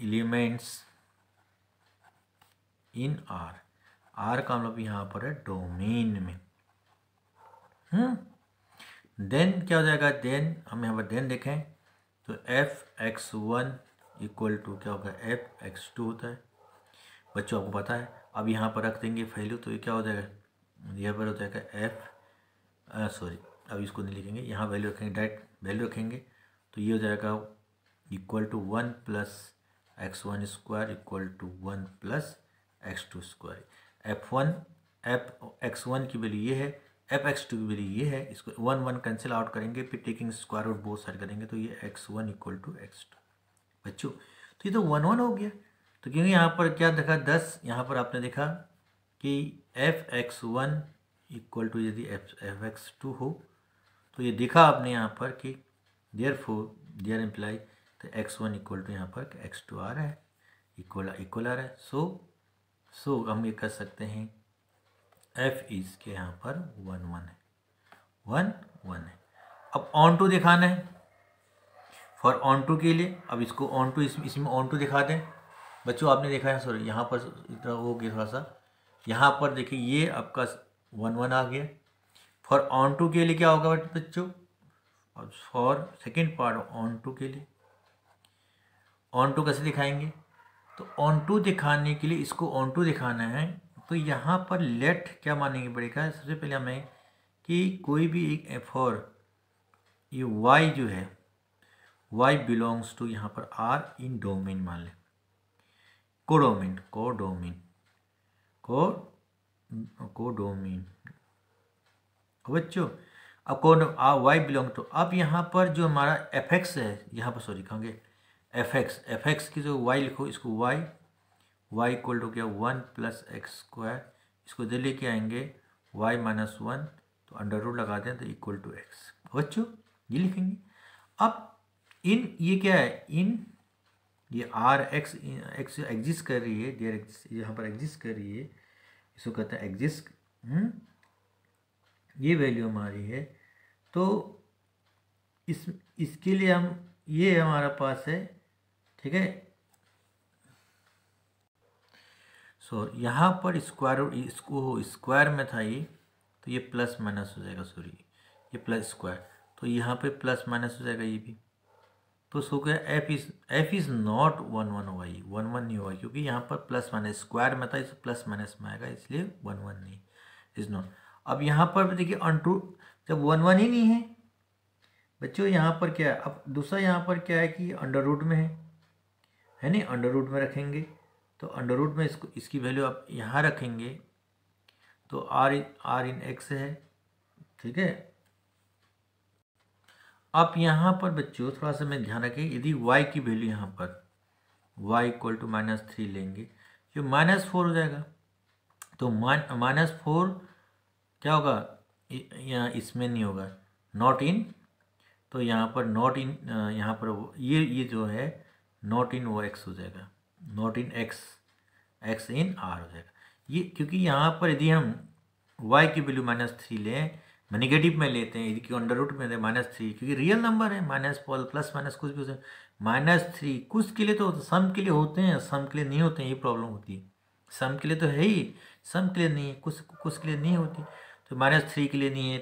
एलिमेंट्स इन आर का मतलब यहाँ पर है डोमेन में। देन क्या हो जाएगा, देन हम यहाँ पर देन देखें तो f(x1) इक्वल टू क्या होगा f(x2) होता है बच्चों, आपको पता है। अब यहाँ पर रख देंगे वैल्यू, तो ये क्या हो जाएगा, यहाँ पर हो जाएगा सॉरी अब इसको नहीं लिखेंगे, यहाँ वैल्यू रखेंगे, डायरेक्ट वैल्यू रखेंगे, तो ये हो जाएगा equal to 1 plus x1 square equal to 1 plus x2 square. f(x1) की वैल्यू ये है, f(x2) की वैल्यू ये है, इसको 1 1 कैंसिल आउट करेंगे, फिर taking square root both side करेंगे, तो ये x1 इक्वल टू x2 बच्चों। तो ये तो 1 1 हो गया, तो क्योंकि यहाँ पर क्या देखा 10, यहाँ पर आपने देखा कि f(x1) इक्वल टू यदि f(x2) हो, तो ये देखा आपने यहाँ पर कि देयर इम्प्लाई, तो x1 इक्वल टू यहाँ पर x2 आ रहा है, इक्वल आ रहा है। सो हम ये कर सकते हैं f इज के यहाँ पर 1 1 है, 1 1 है। अब ऑन टू दिखाना है, फॉर ऑन टू के लिए अब इसको ऑन टू इसमें ऑन टू दिखा दें बच्चों, आपने देखा है सॉरी यहाँ पर इतना हो गया थोड़ा सा, यहाँ पर देखिए ये आपका 1 1 आ गया। फॉर ऑन टू के लिए क्या होगा बच्चों, और for second part onto के लिए, ऑन टू कैसे दिखाएंगे, तो ऑन टू दिखाने के लिए इसको ऑन टू दिखाना है, तो यहाँ पर लेट क्या मानेंगे पड़ेगा, सबसे पहले हमें कि कोई भी एक फॉर ये y जो है y बिलोंग्स टू यहाँ पर r इन डोमेन मान लें, कोडोमेन बच्चों। अब y बिलोंग टू, अब यहाँ पर जो हमारा fx है, यहाँ पर सॉरी कहोगे fx की जो y लिखो, इसको y इक्वल टू क्या 1 प्लस एक्स स्क्वायर, इसको इधर लेके आएंगे y माइनस 1, तो अंडर रूट लगा दें तो इक्वल टू एक्स बच्चों, ये लिखेंगे। अब इन ये क्या है, इन ये आर एक्स एग्जिस्ट कर रही है, देयर यहाँ पर एग्जिस्ट कर रही है, इसको कहते हैं एग्जिस्ट, ये वैल्यू हमारी है। तो इसके लिए हम, ये हमारा पास है, ठीक है। सो यहाँ पर स्क्वायर, इसको स्क्वायर में था ये, तो ये प्लस माइनस हो जाएगा, सॉरी ये प्लस स्क्वायर, तो यहाँ पे प्लस माइनस हो जाएगा ये भी। तो सो क्या एफ इज़ नॉट 1 1 होगा, ये 1 1 नहीं होगा, क्योंकि यहाँ पर प्लस माइनस स्क्वायर में था, इस प्लस माइनस में आएगा, इसलिए 1 1 नहीं, इज़ नॉट। अब यहाँ पर देखिए अनट्रू, जब 1 1 ही नहीं है बच्चों, यहाँ पर क्या है, अब दूसरा यहाँ पर क्या है कि अंडर रूट में है नहीं, अंडर रूट में रखेंगे, तो अंडर रूट में इसको, इसकी वैल्यू आप यहाँ रखेंगे, तो आर इन एक्स है, ठीक है। आप यहाँ पर बच्चों थोड़ा सा मैं ध्यान रखें, यदि y की वैल्यू यहाँ पर y इक्वल टू -3 लेंगे, जो -4 हो जाएगा, तो -4 क्या होगा, यहाँ इसमें नहीं होगा, नॉट इन, तो यहाँ पर नॉट इन, यहाँ पर ये जो है नॉट इन वो x हो जाएगा, not in x in r हो जाएगा ये, क्योंकि यहाँ पर यदि हम y की वैल्यू -3 लें, नेगेटिव में लेते हैं, यदि अंडर रूट में -3, क्योंकि रियल नंबर है, माइनस प्लस माइनस कुछ भी हो सकता है, -3 कुछ के लिए तो सम के लिए होते हैं, सम के लिए नहीं होते हैं, ये प्रॉब्लम होती है। सम के लिए तो है ही, सम के लिए नहीं है, कुछ के लिए नहीं होती, तो -3 के लिए नहीं है,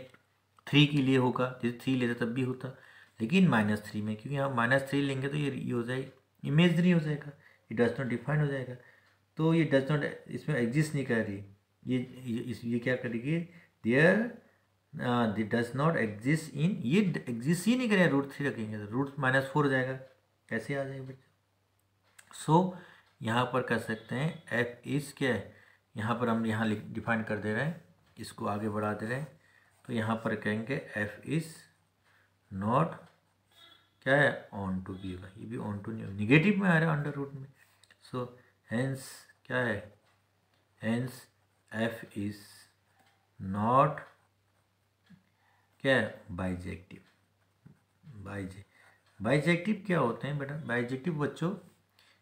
3 के लिए होगा, जैसे 3 लेते तब भी होता, लेकिन -3 में, क्योंकि हम -3 लेंगे तो ये हो जाएगी, इमेजनरी हो जाएगा, ये डज नॉट डिफाइन हो जाएगा, तो ये डज नॉट, इसमें एग्जिस्ट नहीं कर रही, ये क्या करेगी, there does not exist in, ये एग्जिस्ट ही नहीं करेगा, √3 रखेंगे तो √-4 हो जाएगा, कैसे आ जाएगा बच्चे। सो यहाँ पर कर सकते हैं एफ इज़ क्या है, यहाँ पर हम यहाँ डिफाइन कर दे रहे हैं, इसको आगे बढ़ा दे रहे हैं, तो यहाँ पर कहेंगे एफ इज़ नॉट क्या है, ऑन टू बी होगा, ये भी ऑन टू नहीं, निगेटिव में आ रहा है अंडर रूट में, सो हेंस क्या है, हेंस एफ इज़ नॉट क्या है, बाइजेक्टिव। बाइजेक्टिव क्या होते हैं बेटा, बाइजेक्टिव बच्चों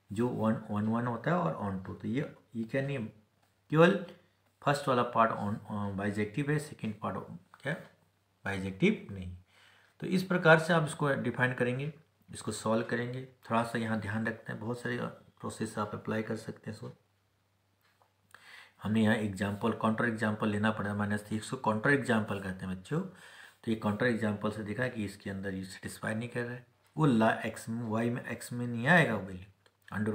जो 1 1 होता है और ऑन टू, तो ये क्या नहीं, केवल फर्स्ट वाला पार्ट ऑन बाइजेक्टिव है, सेकंड पार्ट क्या बाइजेक्टिव नहीं। तो इस प्रकार से आप इसको डिफाइन करेंगे, इसको सॉल्व करेंगे, थोड़ा सा यहाँ ध्यान रखते हैं, बहुत सारे प्रोसेस आप अप्लाई कर सकते हैं। इसको हमने यहाँ एग्जाम्पल, काउंटर एग्जाम्पल लेना पड़ा, -3 इसको काउंटर एग्जाम्पल कहते हैं बच्चों। तो ये काउंटर एग्जाम्पल से देखा कि इसके अंदर ये सेटिस्फाई नहीं कर रहा है, वो वाई में एक्स में नहीं आएगा वो वैल्यू,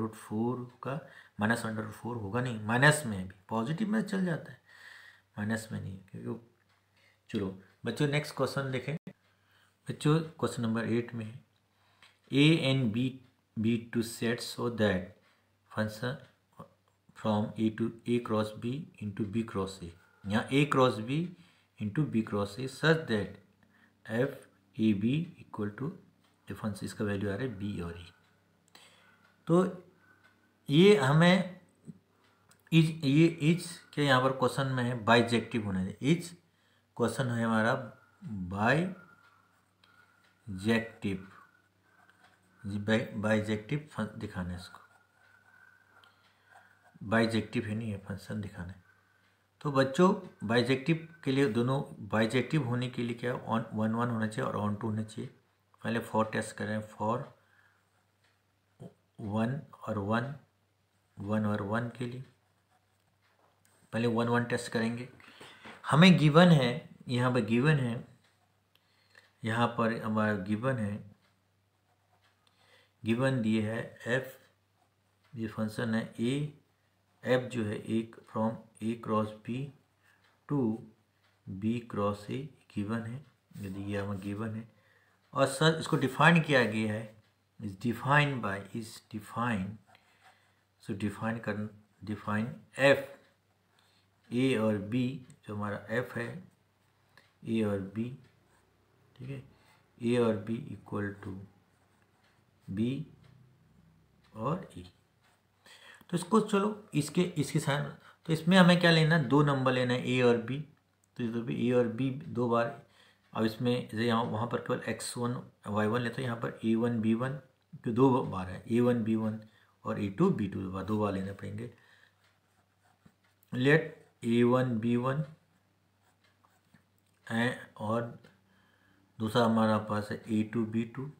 √4 का -√4 होगा नहीं, माइनस में भी, पॉजिटिव में चल जाता है, माइनस में नहीं, क्योंकि चलो बच्चों नेक्स्ट क्वेश्चन देखें बच्चों, क्वेश्चन नंबर 8 में है A and B two set so that function from A cross B into B cross A, यहाँ A cross B into B cross A such that F A B equal to difference, इसका value आ रहा है B और ए। तो ये हमें is के यहाँ पर क्वेश्चन में है बाइजेक्टिव होना है, इज क्वेश्चन है हमारा बाइजेक्टिव दिखाना है, इसको बाइजेक्टिव है नहीं है, फंक्शन दिखाना है। तो बच्चों बाइजेक्टिव के लिए, दोनों बाइजेक्टिव होने के लिए क्या ऑन 1 1 होना चाहिए और ऑन 2 होना चाहिए। पहले फॉर टेस्ट करें, फॉर 1 और 1 के लिए पहले 1 1 टेस्ट करेंगे। हमें गिवन है, यहाँ पर गिवन है, यहाँ पर हमारा गिवन दिए है एफ, ये फंक्शन है ए, एफ जो है एक from A cross B to B cross A given है, यदि ये हमें गिवन है, और सर इसको डिफाइन किया गया है, is define so define F A और बी, जो हमारा एफ है ए और बी, ठीक है, ए और बी इक्वल टू बी और ई। तो इसको चलो इसके साथ, तो इसमें हमें क्या लेना है, 2 नंबर लेना है ए और बी, तो इधर भी ए और बी 2 बार। अब इसमें जैसे यहाँ वहाँ पर केवल x1 y1 लेते हैं, यहाँ पर a1 b1 तो दो बार है, A1 B1 और A2 B2 दो बार लेने पड़ेंगे। लेट A1 B1 और दूसरा हमारा पास है A2 B2।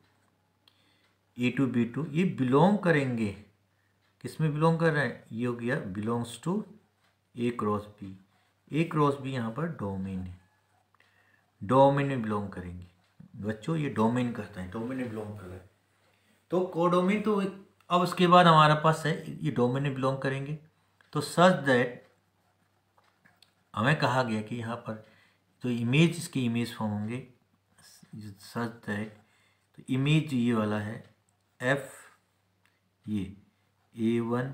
A2 B2 ये बिलोंग करेंगे, किस में बिलोंग कर रहे हैं, ये हो गया belongs to A cross B। A cross B यहाँ पर डोमेन है, डोमेन में बिलोंग करेंगे बच्चों, ये डोमेन करता है, डोमेन में बिलोंग कर रहा है। तो कोडोमेन, तो अब उसके बाद हमारे पास है ये डोमेन में बिलोंग करेंगे। तो सच दैट हमें कहा गया कि यहाँ पर तो इमेज, इसकी इमेज फॉर्म होंगे सच दैट, तो इमेज ये वाला है एफ, ये A1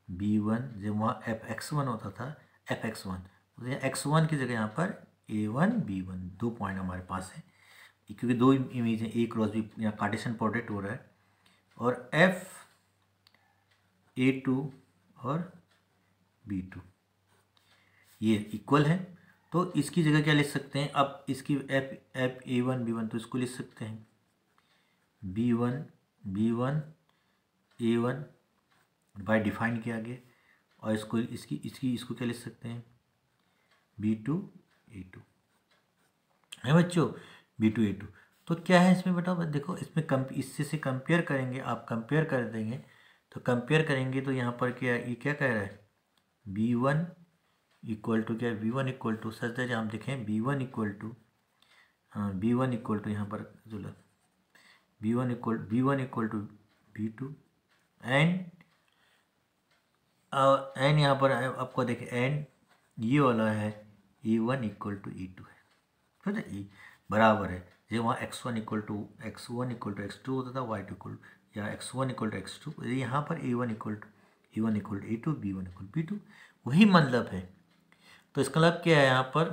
B1, जब वहाँ fx1 होता था fx1, तो यहाँ x1 की जगह यहाँ पर A1 B1 दो पॉइंट हमारे पास है, क्योंकि दो इमेज है, A क्रॉस B यहाँ कार्टेशियन प्रोडक्ट हो रहा है, और f A2 और B2 ये इक्वल है। तो इसकी जगह क्या लिख सकते हैं, अब इसकी f A1 B1, तो इसको लिख सकते हैं B1 B1 A1 bye define किया गया, और इसको इसको क्या लिख सकते हैं B2 A2 है बच्चों, B2 A2। तो क्या है इसमें बेटा, देखो इसमें इससे से कंपेयर करेंगे, आप कंपेयर कर देंगे, तो कंपेयर करेंगे तो यहाँ पर क्या, ये क्या कह रहा है B1 इक्वल टू क्या, B1 इक्वल टू सच है, हम देखें B1 इक्वल टू, हाँ B1 इक्वल टू यहाँ पर जो B1 equal to B2 and यहाँ पर आपको देखें एंड ये वाला है A1 इक्वल टू E2 है, ठीक है, ये बराबर है, जो वहाँ x1 इक्वल टू x2 होता था, y2 इक्वल या x1 इक्वल टू x2, यहाँ पर A1 equal to A2, B1 equal B2, वही मतलब है। तो इसका मतलब क्या है, यहाँ पर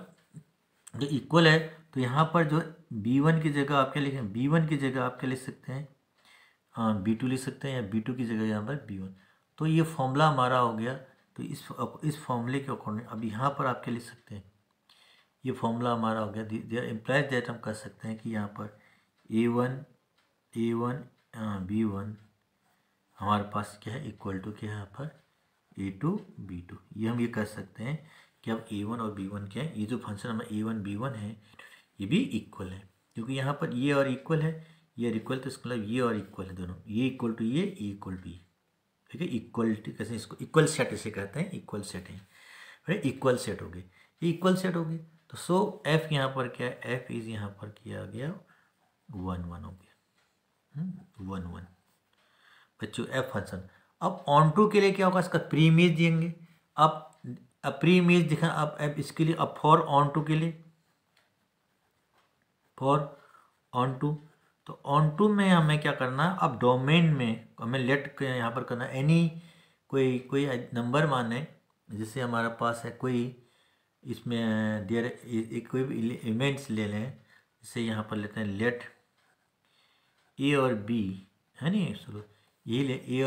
जो इक्वल है, तो यहाँ पर जो B1 की जगह आप क्या लिखें, B1 की जगह आप क्या लिख सकते हैं, हाँ B2 लिख सकते हैं, या B2 की जगह यहाँ पर B1। तो ये फॉर्मूला हमारा हो गया। तो इस फॉर्मूले के अकॉर्डिंग अब यहाँ पर आप क्या लिख सकते हैं, ये फॉर्मूला हमारा हो गया, देयर इम्प्लाइज दैट हम कर सकते हैं कि यहाँ पर A1 B1 हमारे पास क्या है इक्वल टू क्या है यहाँ पर A2 B2। ये हम ये कर सकते हैं कि अब A1 और B1 क्या है, ये जो फंक्शन हमारा A1 B1 है ये भी इक्वल है, क्योंकि यहाँ पर ये और इक्वल है, ये और इक्वल, तो इसका मतलब ये और इक्वल है दोनों, ये इक्वल टू ये इक्वल टू ये, ठीक है। इक्वलिटी कैसे, इसको इक्वल सेट इसे कहते हैं, इक्वल सेट है, फिर इक्वल सेट हो गए, ये इक्वल सेट हो गए। तो सो एफ यहाँ पर क्या है, एफ इज यहाँ पर किया गया 1 1 हो गया 1 1 बच्चों एफ फंक्शन। अब ऑन टू के लिए क्या होगा, इसका प्री इमेज देंगे। अब प्री इमेज दिखा, अब एफ इसके लिए, अब फॉर ऑन टू के लिए, फॉर ऑन टू, तो ऑन टू में हमें क्या करना है, अब डोमेन में हमें लेट यहाँ पर करना एनी कोई नंबर माने, जिससे हमारे पास है कोई इसमें देर एक कोई भी एलिमेंट्स ले लें, जैसे यहाँ पर लेते हैं लेट ए और बी, है नहीं, चलो ये ले ए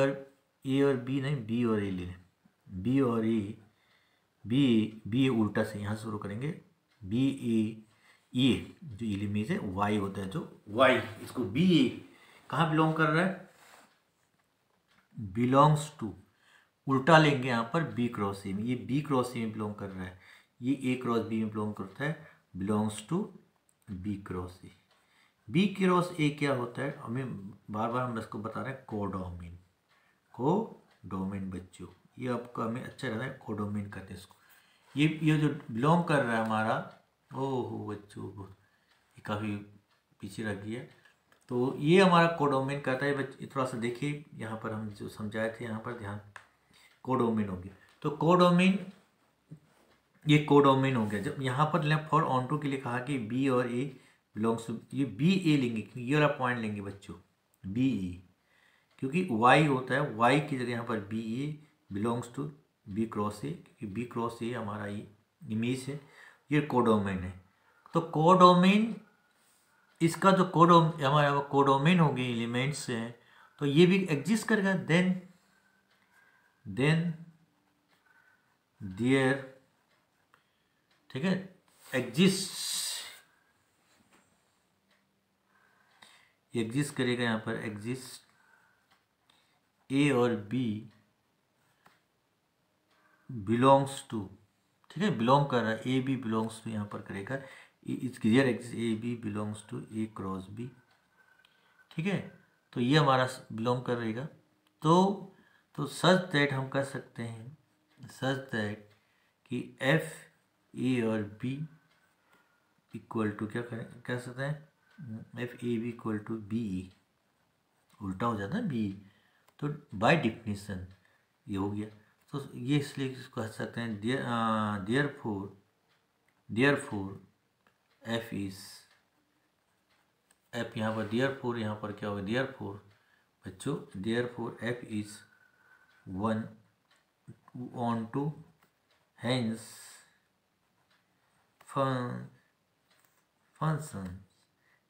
और बी नहीं, बी और ए ले लें, बी और ए, बी उल्टा से यहाँ शुरू करेंगे, बी ए जो एलिमेंट है वाई होता है, जो वाई इसको बी ए कहाँ बिलोंग कर रहा है, बिलोंग्स टू, उल्टा लेंगे यहाँ पर बी क्रॉस ए में, ये बी क्रॉस ए में बिलोंग कर रहा है, ये ए क्रॉस बी में बिलोंग करता है, belongs to B cross A. B cross A क्या होता है, हमें बार बार हम इसको बता रहे हैं कोडोमेन, कोडोमेन बच्चों, ये आपका हमें अच्छा लग रहा है, कोडोमेन कहते हैं इसको। ये जो बिलोंग कर रहा है हमारा, ओहो बच्चों ये काफ़ी पीछे रख गया, तो ये हमारा कोडोमेन कहता है बच्चे, थोड़ा सा देखिए यहाँ पर हम जो समझाए थे, यहाँ पर ध्यान, कोडोमेन हो गया। तो कोडोमेन, ये कोडोमेन हो गया। जब यहाँ पर लेफ्ट फॉर ऑन टू के लिए कहा कि बी और ए बिलोंग्स टू, ये बी ए लेंगे, क्योंकि ये वाला पॉइंट लेंगे बच्चों बी ए, क्योंकि वाई होता है, वाई की जगह यहाँ पर B A belongs to B cross A, क्योंकि बी क्रॉस ए हमारा ये इमेज है, ये कोडोमेन है। तो कोडोमेन, इसका जो हमारा कोडोमेन हो गए एलिमेंट्स हैं, तो ये भी एग्जिस्ट करेगा, देन देयर, ठीक है, एग्जिस्ट करेगा, यहाँ पर एग्जिस्ट ए और बी बिलोंग्स टू, ठीक है, बिलोंग कर रहा है, ए बी बिलोंग्स टू यहाँ पर करेगा, it's clear exist A B belongs to A cross B, ठीक है। तो ये हमारा बिलोंग कर रहेगा। तो सच दैट हम कर सकते हैं, सच दैट कि एफ ए और बी इक्वल टू क्या कह सकते हैं, f A B equal to B, उल्टा हो जाता है बी, तो बाय डिफिनीशन ये हो गया। तो ये इसलिए इसको कह सकते हैं therefore f is f, यहाँ पर यहाँ पर क्या होगा, देयर फोर बच्चों, therefore f is 1 onto, hence function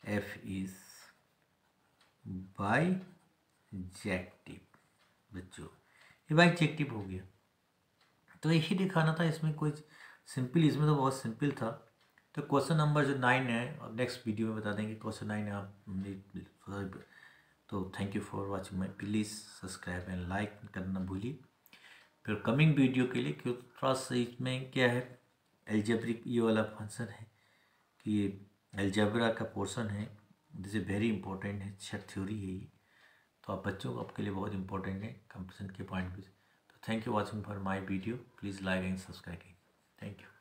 f is bijective. बच्चों ये बाइजेक्टिव हो गया। तो यही दिखाना था, इसमें कोई सिंपल, इसमें तो बहुत सिंपल था। तो क्वेश्चन नंबर जो 9 है, और नेक्स्ट वीडियो में बता देंगे क्वेश्चन 9 है आप। तो thank you for watching my, please subscribe and like करना भूलिए। फिर कमिंग वीडियो के लिए, क्योंकि थोड़ा सा इसमें क्या है, एल्जेब्रिक ये वाला फंक्शन है कि एल्जेब्रा का पोर्शन है, दिस इज वेरी इंपॉर्टेंट है, सेट थ्योरी है ये। तो आप बच्चों को आपके लिए बहुत इंपॉर्टेंट है कंपटीशन के पॉइंट पे। तो thank you watching for my video, please like and subscribe. Thank you.